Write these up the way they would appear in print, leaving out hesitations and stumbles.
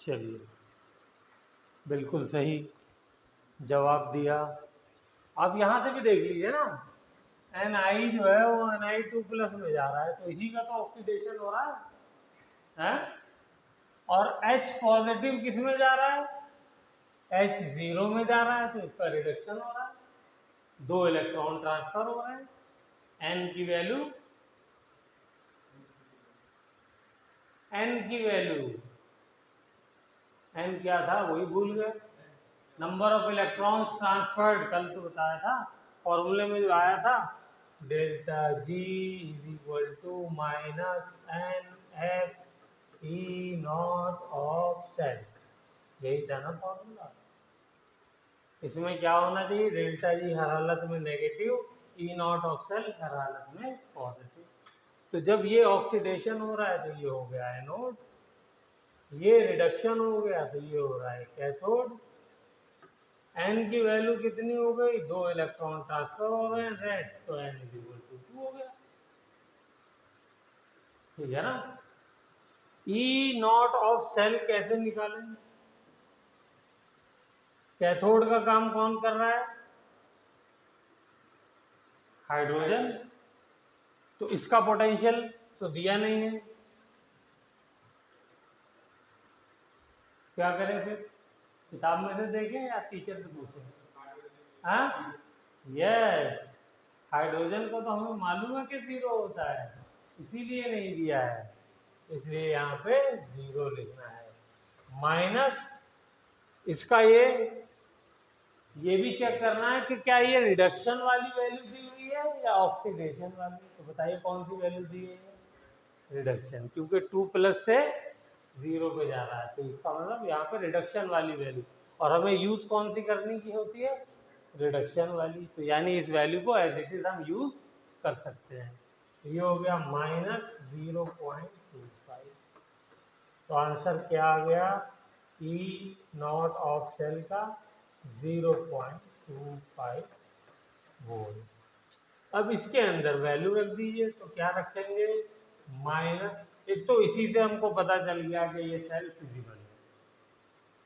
चलिए, बिल्कुल सही जवाब दिया। आप यहाँ से भी देख लीजिए ना, Ni जो है वो Ni2+ में जा रहा है, तो इसी का तो ऑक्सीडेशन हो रहा है? और H पॉजिटिव किस में जा रहा है? H0 में जा रहा है, तो इसका रिडक्शन हो रहा है, 2 इलेक्ट्रॉन ट्रांसफर हो रहे हैं। N की वैल्यू N क्या था वही भूल गए। नंबर ऑफ इलेक्ट्रॉन्स ट्रांसफर्ड, कल तो बताया था फॉर्मूले में जो आया था, delta G = -NF of cell, यही था ना फॉर्मूला। इसमें क्या होना चाहिए, डेल्टा G हर हालत में नेगेटिव, E0 ऑफ सेल हर हालत में पॉजिटिव। तो जब ये ऑक्सीडेशन हो रहा है तो ये हो गया एनोड, ये रिडक्शन हो गया तो ये हो रहा है कैथोड। N की वैल्यू कितनी हो गई, 2 इलेक्ट्रॉन ट्रांसफर हो गए रेड, तो N = 2 हो गया, ठीक है ना। E0 ऑफ सेल कैसे निकालेंगे? कैथोड का काम कौन कर रहा है? हाइड्रोजन। तो इसका पोटेंशियल तो दिया नहीं है, क्या करें फिर? किताब में से देखें या टीचर से पूछें? हाँ, यस, हाइड्रोजन को तो हमें मालूम है कि 0 होता है, इसीलिए नहीं दिया है, इसलिए यहाँ पे 0 लिखना है। माइनस इसका ये भी चेक करना है कि क्या ये रिडक्शन वाली वैल्यू दी हुई है या ऑक्सीडेशन वाली। तो बताइए कौन सी वैल्यू दी है? रिडक्शन, क्योंकि 2+ से 0 पे जा रहा है, तो इसका मतलब यहाँ पे रिडक्शन वाली वैल्यू, और हमें यूज कौन सी करने की होती है? रिडक्शन वाली। तो यानी इस वैल्यू को एज इट इज हम यूज कर सकते हैं। तो ये हो गया -0.25। तो आंसर क्या आ गया? E0 ऑफ सेल का 0.25 वोल्ट। अब इसके अंदर वैल्यू रख दीजिए, तो क्या रखेंगे? माइनस, एक तो इसी से हमको पता चल गया कि ये सेल फिजिबल है।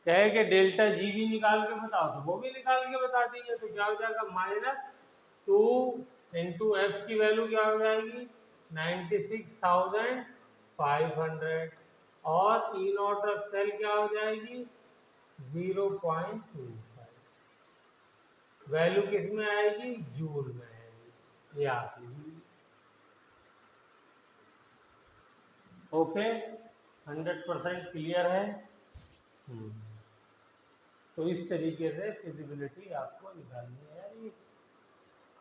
कहे कि डेल्टा G भी निकाल के बताओ, तो वो भी निकाल के बता दीजिए। तो क्या हो जाएगा? -2 × F की वैल्यू क्या हो जाएगी? 96,500, और E0 ऑफ सेल क्या हो जाएगी? 0.25। वैल्यू किस में आएगी? जूल में आएगी, ये आप लीजिए। ओके, 100% क्लियर है। तो इस तरीके से फिजिबिलिटी आपको निकालनी है। ये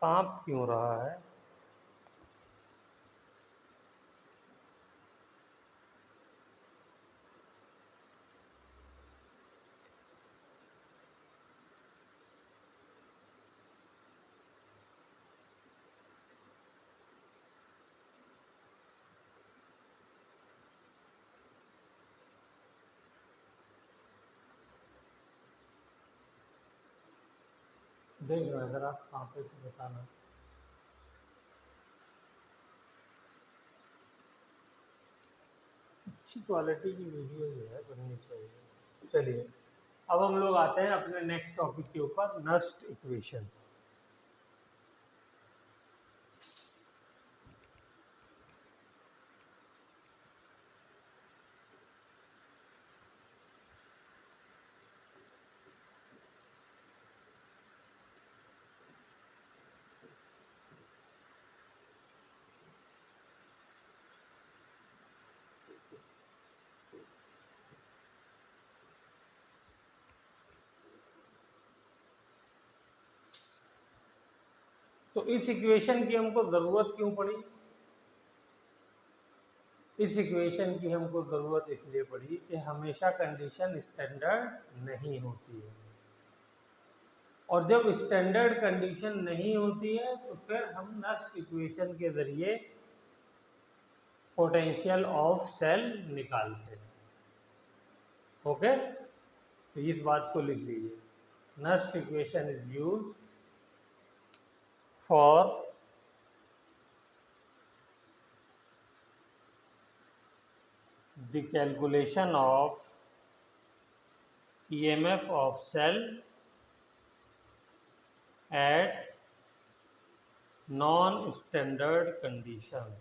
कांप क्यों रहा है? देख रहे अगर आप कहाँ पे तो बताना। अच्छी क्वालिटी की वीडियो जो है बननी चाहिए। चलिए, अब हम लोग आते हैं अपने नेक्स्ट टॉपिक के ऊपर, नस्ट इक्वेशन। तो इस इक्वेशन की हमको ज़रूरत क्यों पड़ी? इस इक्वेशन की हमको ज़रूरत इसलिए पड़ी कि हमेशा कंडीशन स्टैंडर्ड नहीं होती है, और जब स्टैंडर्ड कंडीशन नहीं होती है तो फिर हम नस्ट इक्वेशन के ज़रिए पोटेंशियल ऑफ सेल निकालते हैं। ओके, तो इस बात को लिख लीजिए, Nernst equation is use for the calculation of EMF of cell at non-standard conditions.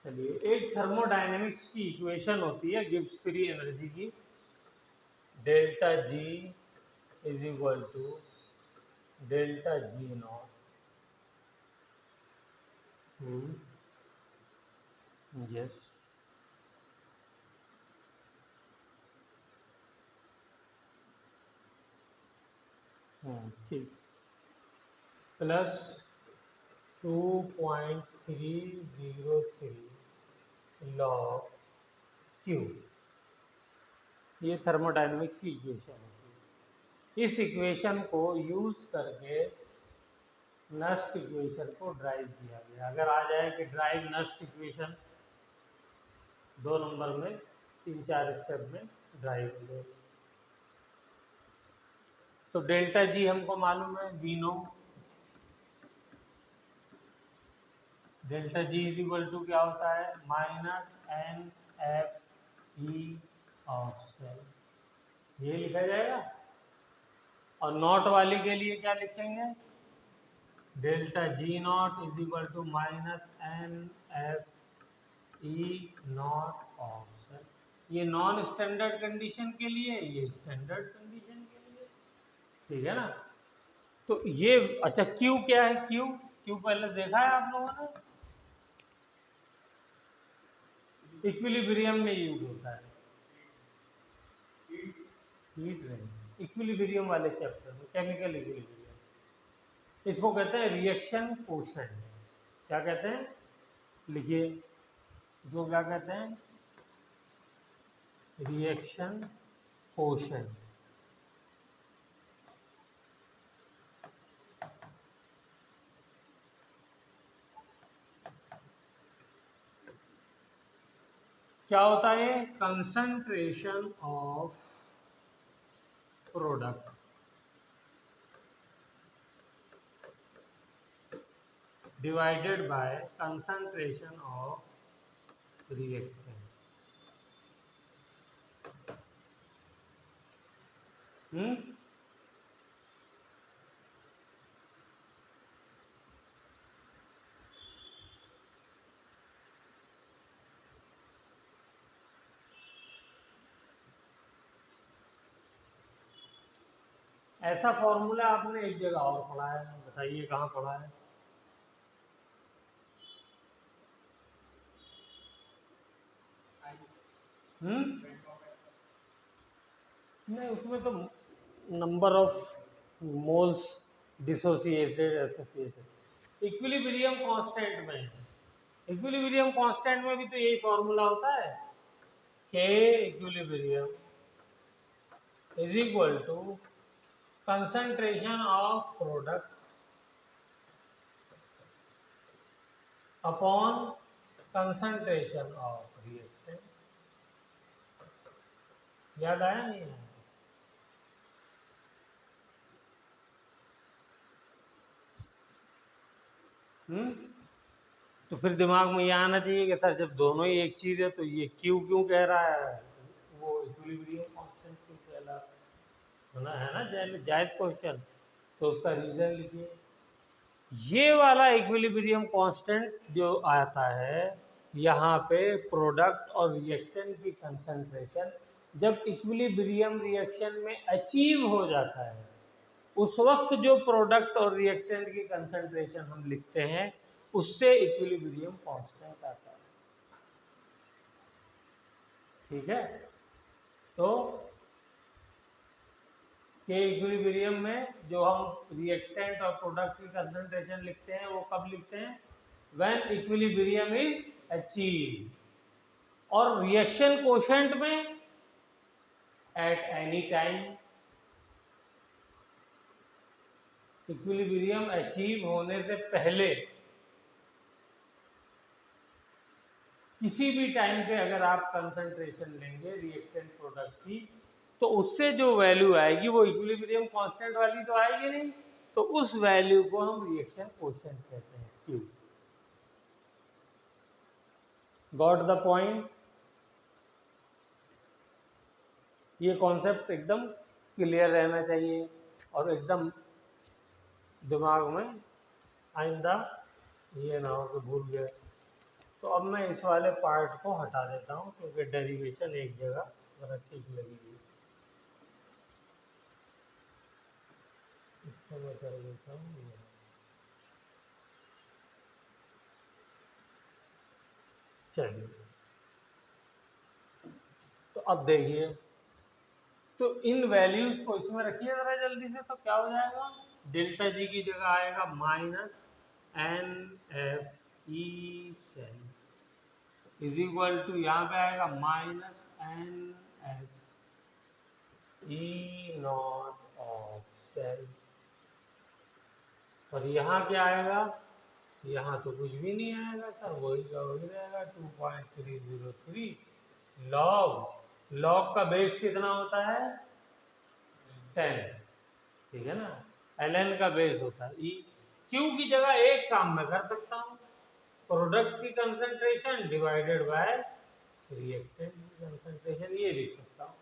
चलिए, एक थर्मोडायनेमिक्स की इक्वेशन होती है गिब्स फ्री एनर्जी की, delta G is equal to delta G naught yes ठीक, प्लस 2.303 लॉग क्यू। ये thermodynamics की equation है। इस इक्वेशन को यूज करके नस्ट इक्वेशन को ड्राइव किया गया। अगर आ जाए कि ड्राइव नस्ट इक्वेशन 2 नंबर में 3-4 स्टेप में ड्राइव हो। तो डेल्टा जी हमको मालूम है, we know delta G is equal to क्या होता है, minus N F E of cell, ये लिखा जाएगा। और नॉट वाली के लिए क्या लिखेंगे, delta G naught is equal to minus N F E naught of cell. ये नॉन स्टैंडर्ड कंडीशन के लिए, ये स्टैंडर्ड कंडीशन के लिए, ठीक है ना। तो ये अच्छा, क्यू क्या है, क्यू क्यू पहले देखा है आप लोगों ने, इक्विलिब्रियम में यूज होता है, हीट रेंज इक्विलिब्रियम वाले चैप्टर में, केमिकल इक्विलिब्रियम। इसको कहते हैं रिएक्शन कोशेंट। क्या कहते हैं, लिखिए, जो क्या कहते हैं, रिएक्शन कोशेंट। क्या होता है, concentration of product divided by concentration of reactant. ऐसा फॉर्मूला आपने एक जगह और पढ़ा है, बताइए कहाँ पढ़ा है। नहीं, उसमें तो number of moles dissociated associated, equilibrium constant में, इक्विलिब्रियम कांस्टेंट में भी तो यही फॉर्मूला होता है, K equilibrium is equal to concentration of product upon concentration of reactant. याद आया नहीं है? तो फिर दिमाग में ये आना चाहिए कि सर जब दोनों ही एक चीज है तो ये क्यू क्यों कह रहा है, वो इक्विलिब्रियम कांस्टेंट क्यों कह रहा है ना, जायज क्वेश्चन। तो उसका रीजन लिखिए, ये वाला इक्विलिब्रियम कांस्टेंट जो आता है यहाँ पे प्रोडक्ट और रिएक्टेंट की कंसंट्रेशन जब इक्विलिब्रियम रिएक्शन में अचीव हो जाता है, उस वक्त जो प्रोडक्ट और रिएक्टेंट की कंसंट्रेशन हम लिखते हैं उससे इक्विलिब्रियम कांस्टेंट आता है, ठीक है। तो के इक्विलिब्रियम में जो हम रिएक्टेंट और प्रोडक्ट की कंसंट्रेशन लिखते हैं वो कब लिखते हैं, व्हेन इक्विलिब्रियम इज अचीव। और रिएक्शन कोशेंट में at any time, equilibrium achieve होने से पहले किसी भी टाइम पे अगर आप कंसंट्रेशन लेंगे रिएक्टेंट प्रोडक्ट की, तो उससे जो वैल्यू आएगी वो इक्विलिब्रियम कांस्टेंट वाली तो आएगी नहीं, तो उस वैल्यू को हम रिएक्शन कोएफिशिएंट कहते हैं, क्यू। Got the point? ये कॉन्सेप्ट एकदम क्लियर रहना चाहिए और एकदम दिमाग में आइंदा ये ना हो कि भूल गए। तो अब मैं इस वाले पार्ट को हटा देता हूँ क्योंकि डेरिवेशन एक जगह जरा ठीक लगेगी। इसको मैं कर देता हूँ। चलिए, तो अब देखिए, तो इन वैल्यूज को इसमें रखिए जरा जल्दी से, तो क्या हो जाएगा? डेल्टा जी की जगह आएगा minus N F E cell is equal to, यहाँ पे आएगा minus N F E naught of cell, और यहाँ क्या आएगा? यहाँ तो कुछ भी नहीं आएगा सर, वही का वही रहेगा 2.303 लॉग। लॉग का बेस कितना होता है? 10, ठीक है ना। ln का बेस होता है ई। क्यू की जगह एक काम मैं कर सकता हूँ, प्रोडक्ट की कंसंट्रेशन डिवाइडेड बाय रिएक्टेंट की कंसंट्रेशन, ये लिख सकता हूँ।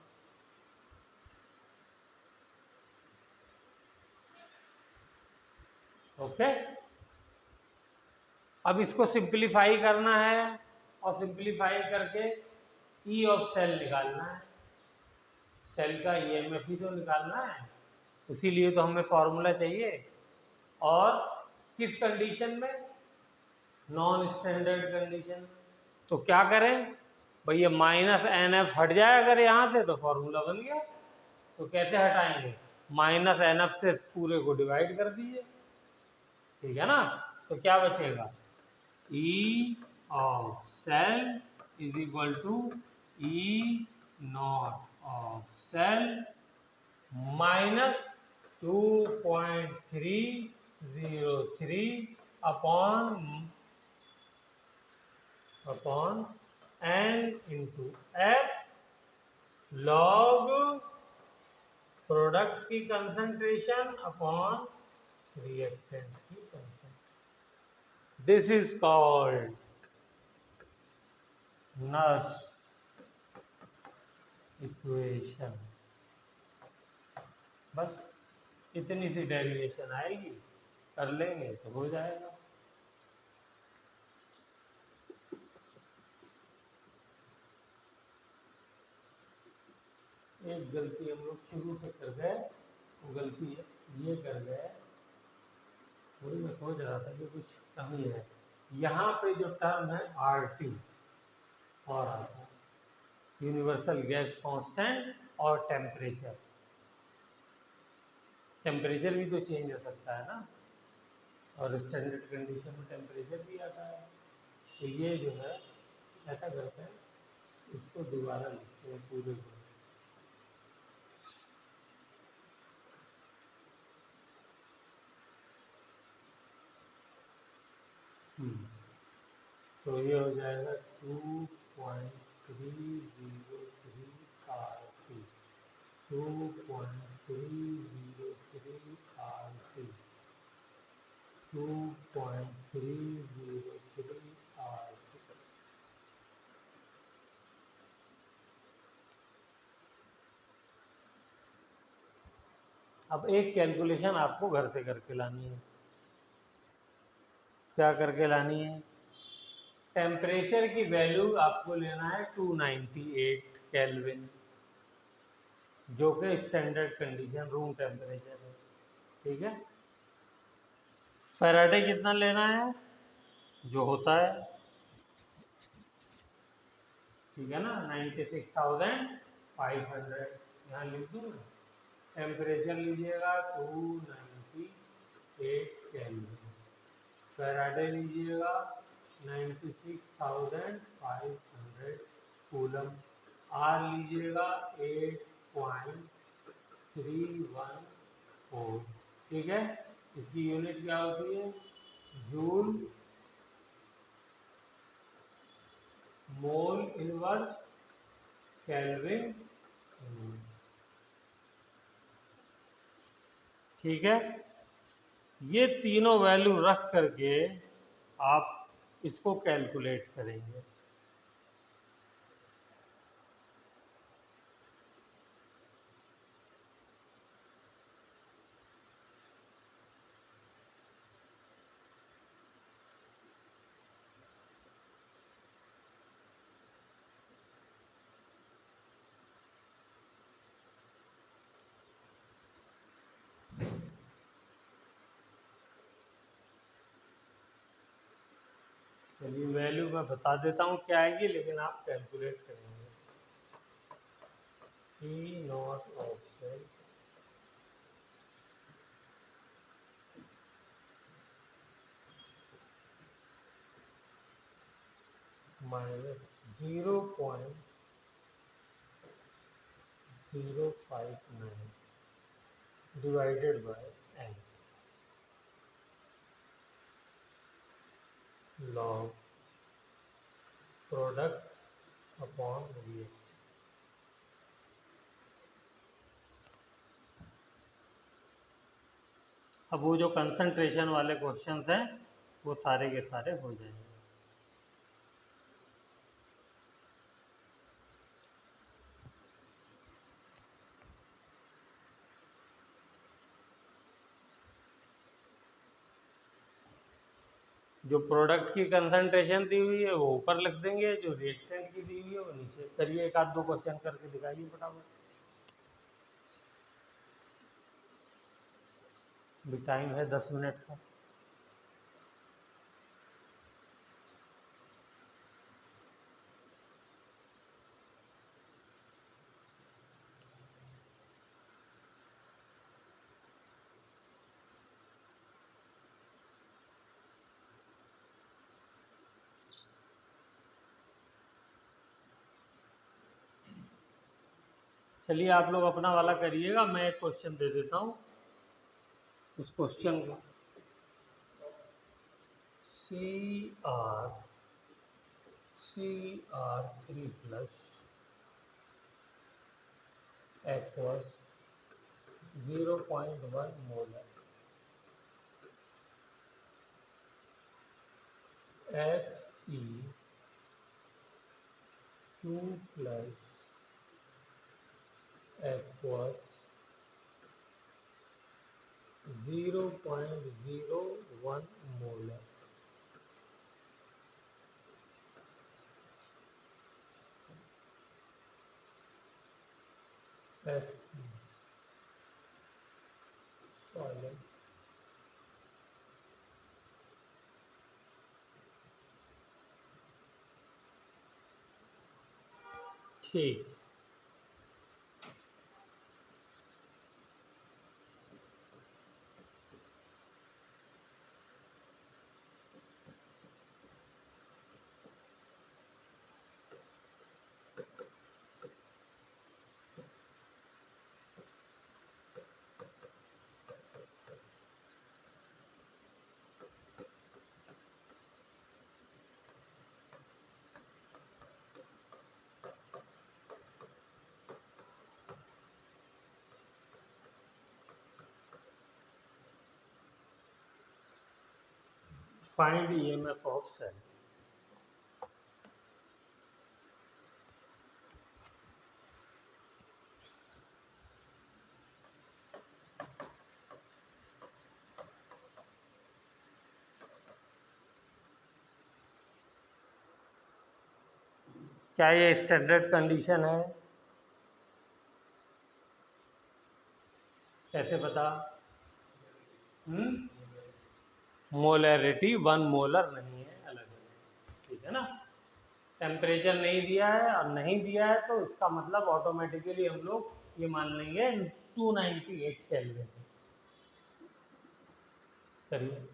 ओके, अब इसको सिंप्लीफाई करना है और सिंप्लीफाई करके ई ऑफ सेल निकालना है। सेल का ईएमएफ ही तो निकालना है, इसीलिए तो हमें फॉर्मूला चाहिए। और किस कंडीशन में? Non standard condition. तो क्या करें भैया, माइनस एन एफ हट जाए अगर यहाँ से तो फॉर्मूला बन गया। तो कैसे हटाएंगे? माइनस एन एफ से पूरे को डिवाइड कर दीजिए, ठीक है ना। तो क्या बचेगा? E of cell is equal to E naught of cell minus 2.303 upon N into F log product की कंसंट्रेशन अपॉन रिएक्टेंट की concentration. This is called Nernst equation. बस इतनी सी डेरिवेशन आएगी, कर लेंगे तो हो जाएगा। एक गलती हम लोग शुरू से कर गए, वो गलती ये कर गए, वही मैं सोच रहा था कि कुछ कमी है। यहाँ पे जो टर्म है RT और आता है यूनिवर्सल गैस कांस्टेंट और टेम्परेचर। टेम्परेचर भी तो चेंज हो सकता है ना, और स्टैंडर्ड कंडीशन में टेम्परेचर भी आता है। तो ये जो है ऐसा करते हैं, इसको दोबारा लिखते हैं पूरे को। तो ये हो जाएगा 2.303 RT, 2.303 RT, 2.303 RT। अब एक कैलकुलेशन आपको घर से करके लानी है। क्या करके लानी है? टेम्परेचर की वैल्यू आपको लेना है 298 केल्विन, जो कि स्टैंडर्ड कंडीशन रूम टेम्परेचर है, ठीक है। फैराडे कितना लेना है? जो होता है, ठीक है ना, 96,500 यहाँ लिख दूँ। टेम्परेचर लीजिएगा 298 केल्विन, फैराडे लीजिएगा 96,500 कूलम, आर लीजिएगा 8.314, ठीक है। इसकी यूनिट क्या होती है? Joule mole inverse kelvin. ठीक है, ये तीनों वैल्यू रख करके आप इसको कैलकुलेट करेंगे। चलिए वैल्यू मैं बता देता हूँ क्या आएगी, लेकिन आप कैलकुलेट करेंगे। P not offset minus 0.059 divided by n log product upon reaction. अब वो जो कंसंट्रेशन वाले क्वेश्चंस हैं वो सारे के सारे हो जाएंगे। जो प्रोडक्ट की कंसंट्रेशन दी हुई है वो ऊपर लिख देंगे, जो रिएक्टेंट की दी हुई है वो नीचे। करिए एक आध दो क्वेश्चन करके दिखाइए फटाफट। भी टाइम है 10 मिनट का। चलिए आप लोग अपना वाला करिएगा, मैं एक क्वेश्चन दे देता हूँ। उस क्वेश्चन को CR3 plus aqueous 0.1 molar Fe2 plus aqueous 0.01 molar solid. ठीक, फाइंड ईएमएफ ऑफ सेल। क्या ये स्टैंडर्ड कंडीशन है? कैसे पता? मोलैरिटी 1 मोलर नहीं है, अलग है। ठीक है ना? टेम्परेचर नहीं दिया है, और नहीं दिया है तो इसका मतलब ऑटोमेटिकली हम लोग ये मान लेंगे 298 केल्विन। करिए।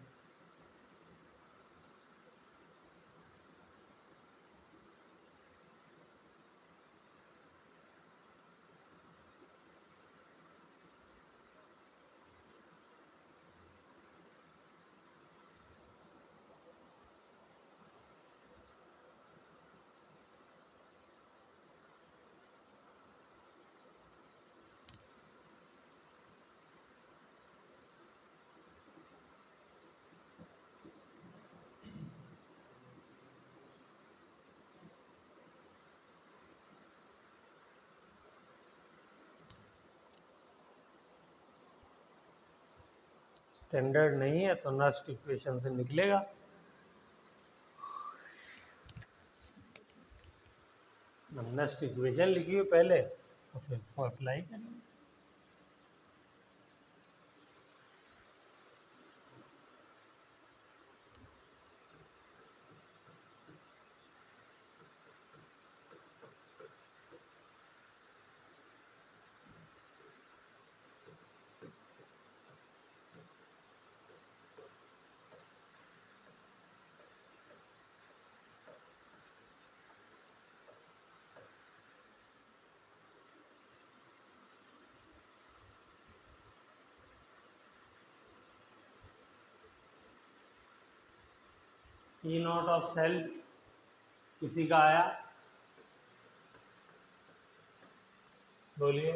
स्टैंडर्ड नहीं है तो नस्ट इक्वेशन से निकलेगा। नस्ट इक्वेशन लिखिए पहले और फिर उसको अप्लाई करेंगे। ई नॉट ऑफ सेल किसी का आया, बोलिए।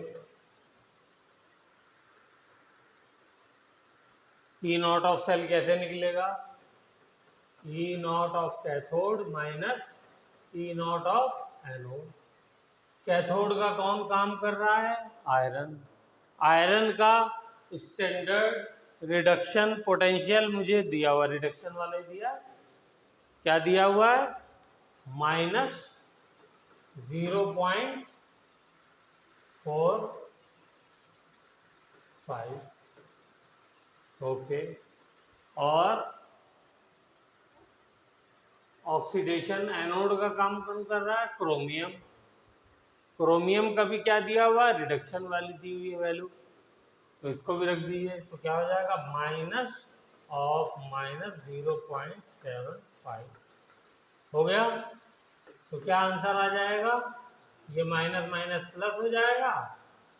ई नॉट ऑफ सेल कैसे निकलेगा? E naught of cathode minus E naught of anode. Cathode का कौन काम कर रहा है? आयरन। आयरन का स्टैंडर्ड रिडक्शन पोटेंशियल मुझे दिया हुआ, रिडक्शन वाला ही दिया, क्या दिया हुआ है? -0.45। ओके। और ऑक्सीडेशन एनोड का काम कौन कर रहा है? क्रोमियम। क्रोमियम का भी क्या दिया हुआ है? रिडक्शन वाली दी हुई है वैल्यू, तो इसको भी रख दीजिए। तो क्या हो जाएगा? -0.75 हो गया। तो क्या आंसर आ जाएगा? ये माइनस माइनस प्लस हो जाएगा,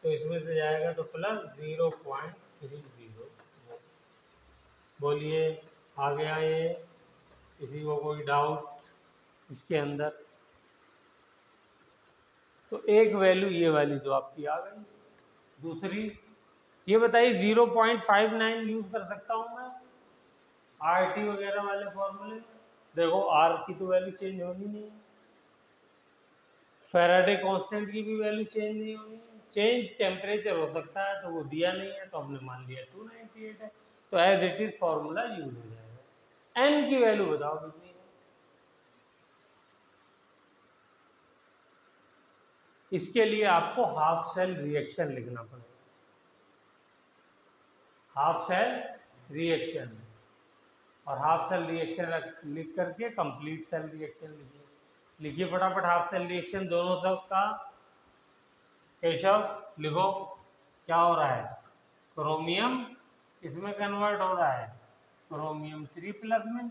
तो इसमें से जाएगा तो प्लस 0.30। बोलिए, आ गया ये? किसी को कोई डाउट इसके अंदर? तो एक वैल्यू ये वाली तो आपकी आ गई। दूसरी ये बताइए, 0.59 यूज कर सकता हूं मैं RT वगैरह वाले फॉर्मूले? देखो R की तो वैल्यू चेंज होनी नहीं है, फैराडे कांस्टेंट की भी वैल्यू चेंज नहीं होनी है। चेंज टेम्परेचर हो सकता है, तो वो दिया नहीं है तो हमने मान लिया 298 है, तो as it is formula use हो जाएगा। एन की वैल्यू बताओ कितनी है? इसके लिए आपको हाफ सेल रिएक्शन लिखना पड़ेगा। हाफ सेल रिएक्शन, और हाफ सेल रिएक्शन लिख करके कंप्लीट सेल रिएक्शन लिखिए। लिखिए फटाफट हाफ सेल रिएक्शन दोनों तरफ का। केशव लिखो, क्या हो रहा है? क्रोमियम इसमें कन्वर्ट हो रहा है क्रोमियम 3+ में,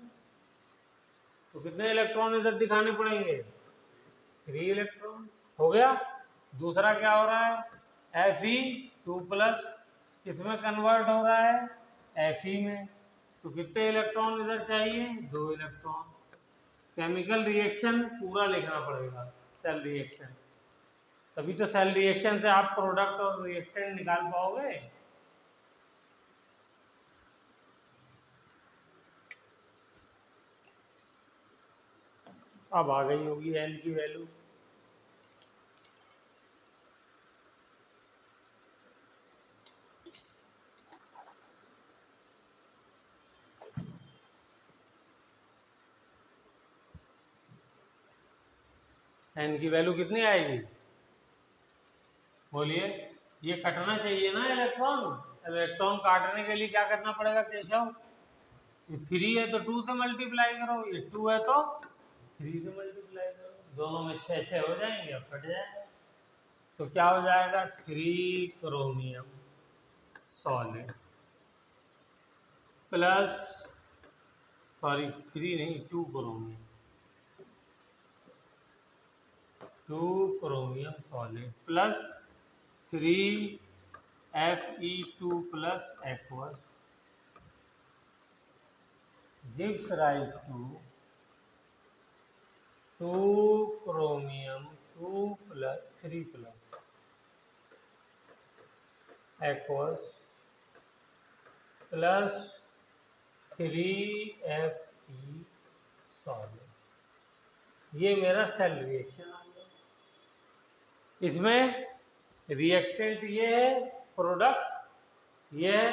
तो कितने इलेक्ट्रॉन इधर दिखाने पड़ेंगे? 3 इलेक्ट्रॉन। हो गया। दूसरा क्या हो रहा है? Fe2+ किसमें कन्वर्ट हो रहा है? Fe में, तो कितने इलेक्ट्रॉन इधर चाहिए? 2 इलेक्ट्रॉन। केमिकल रिएक्शन पूरा लिखना पड़ेगा, सेल रिएक्शन, तभी तो सेल रिएक्शन से आप प्रोडक्ट और रिएक्टेंट निकाल पाओगे। अब आ गई होगी एन की वैल्यू। एन की वैल्यू कितनी आएगी? बोलिए। ये कटना चाहिए ना इलेक्ट्रॉन, इलेक्ट्रॉन काटने के लिए क्या करना पड़ेगा केशव? 3 है तो 2 से मल्टीप्लाई करो, ये 2 है तो 3 से मल्टीप्लाई करो, दोनों में 6 हो जाएंगे और कट जाएगा। तो क्या हो जाएगा? 3 क्रोमियम सॉलिड प्लस, सॉरी 3 नहीं 2 chromium, 2 chromium solid plus 3 Fe2+ aqueous gives rise to 2 chromium 3+ aqueous plus 3 Fe solid। ये मेरा सेल रिएक्शन आ गया। इसमें रिएक्टेंट ये है, प्रोडक्ट ये है,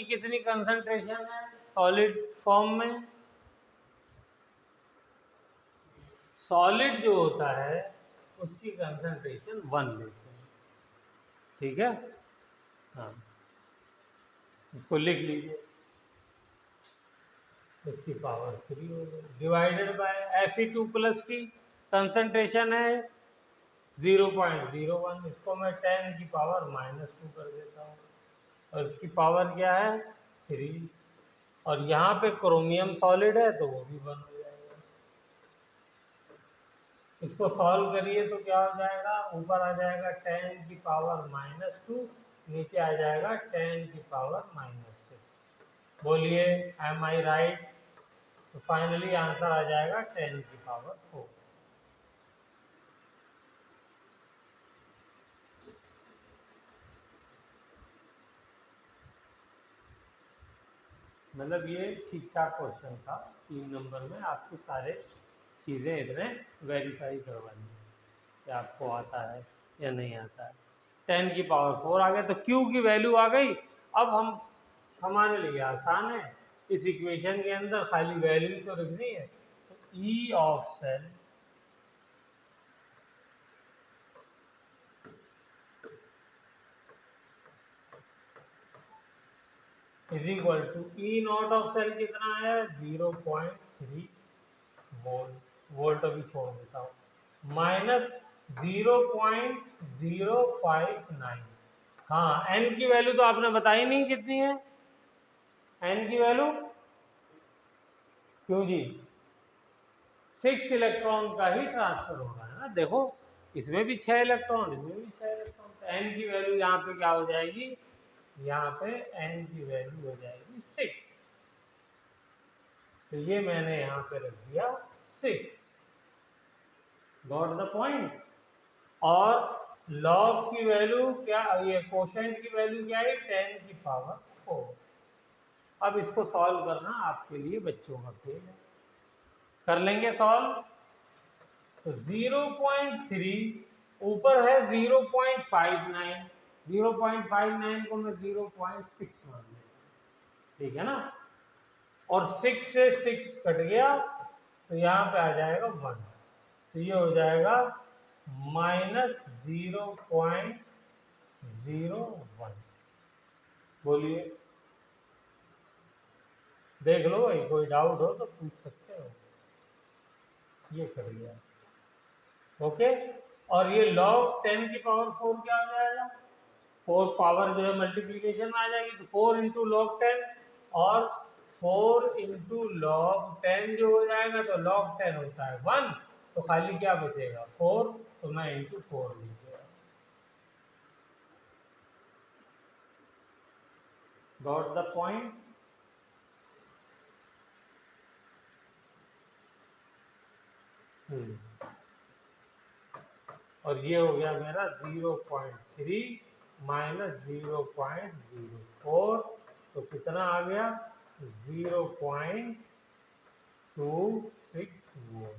की कितनी कंसंट्रेशन है सॉलिड फॉर्म में? सॉलिड जो होता है उसकी कंसंट्रेशन 1 लेते हैं, ठीक है। हाँ, इसको लिख लीजिए, इसकी पावर 3 हो गई डिवाइडेड बाय Fe2+ की कंसंट्रेशन है 0.01, इसको मैं 10 की पावर -2 कर देता हूँ और इसकी पावर क्या है 3, और यहाँ पे क्रोमियम सॉलिड है तो वो भी 1 हो जाएगा। इसको सॉल्व करिए तो क्या हो जाएगा, ऊपर आ जाएगा 10 की पावर -2, नीचे आ जाएगा 10 की पावर -6। बोलिए एम आई राइट? तो फाइनली आंसर आ जाएगा 10 की पावर 4। मतलब ये ठीक ठाक क्वेश्चन था, 3 नंबर में आपको सारे चीज़ें इतने वेरीफाई करवानी है कि आपको आता है या नहीं आता है। 10 की पावर 4 आ गया तो Q की वैल्यू आ गई। अब हम हमारे लिए आसान है, इस इक्वेशन के अंदर खाली वैल्यू तो रखनी है। तो E of cell is equal to E naught of cell कितना है 0.3 वोल्ट, वोल्ट अभी छोड़ देता हूँ, माइनस 0.059। हाँ, N की वैल्यू तो आपने बताई नहीं कितनी है, N की वैल्यू क्यों जी 6 इलेक्ट्रॉन का ही ट्रांसफर हो रहा है ना। देखो इसमें भी 6 इलेक्ट्रॉन, इसमें भी 6 इलेक्ट्रॉन, तो N की वैल्यू यहाँ पे क्या हो जाएगी, यहाँ पे N की वैल्यू हो जाएगी 6। तो ये मैंने यहाँ पे रख दिया 6। Got the point. और लॉग की वैल्यू क्या, ये कोशेंट की वैल्यू क्या है 10 की पावर 4। अब इसको सॉल्व करना आपके लिए बच्चों का खेल है, कर लेंगे सॉल्व। तो 0.3 ऊपर है 0.59, 0.59 को मैं 0.6 मान लेता, ठीक है ना। और 6 से 6 कट गया तो यहाँ पे आ जाएगा 1, तो ये हो जाएगा -0.01। बोलिए, देख लो भाई, कोई डाउट हो तो पूछ सकते हो। ये कर लिया, ओके। और ये log 10 की पावर 4 क्या हो जाएगा, 4 पावर जो है मल्टीप्लीकेशन में आ जाएगी, तो 4 इंटू लॉग 10, और 4 इंटू लॉग 10 जो हो जाएगा, तो log 10 होता है 1, तो खाली क्या बचेगा 4, तो मैं इंटू 4 लीजिएगा। Got the point? और ये हो गया मेरा 0.3 माइनस 0.04, तो कितना आ गया 0.26 वोल्ट।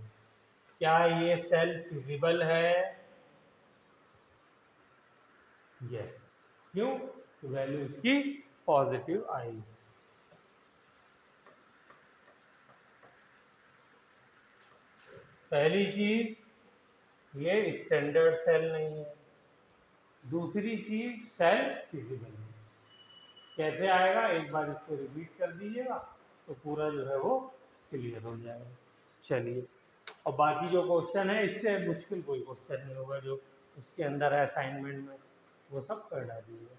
क्या ये सेल फिजिबल है? यस। क्यों? वैल्यू इसकी पॉजिटिव आई। पहली चीज ये स्टैंडर्ड सेल नहीं है, दूसरी चीज सेल फिजिबल है। कैसे आएगा, एक बार इसको रिपीट कर दीजिएगा तो पूरा जो है वो क्लियर हो जाएगा। चलिए, और बाकी जो क्वेश्चन है इससे मुश्किल कोई क्वेश्चन नहीं होगा जो उसके अंदर है असाइनमेंट में, वो सब कर डालिएगा।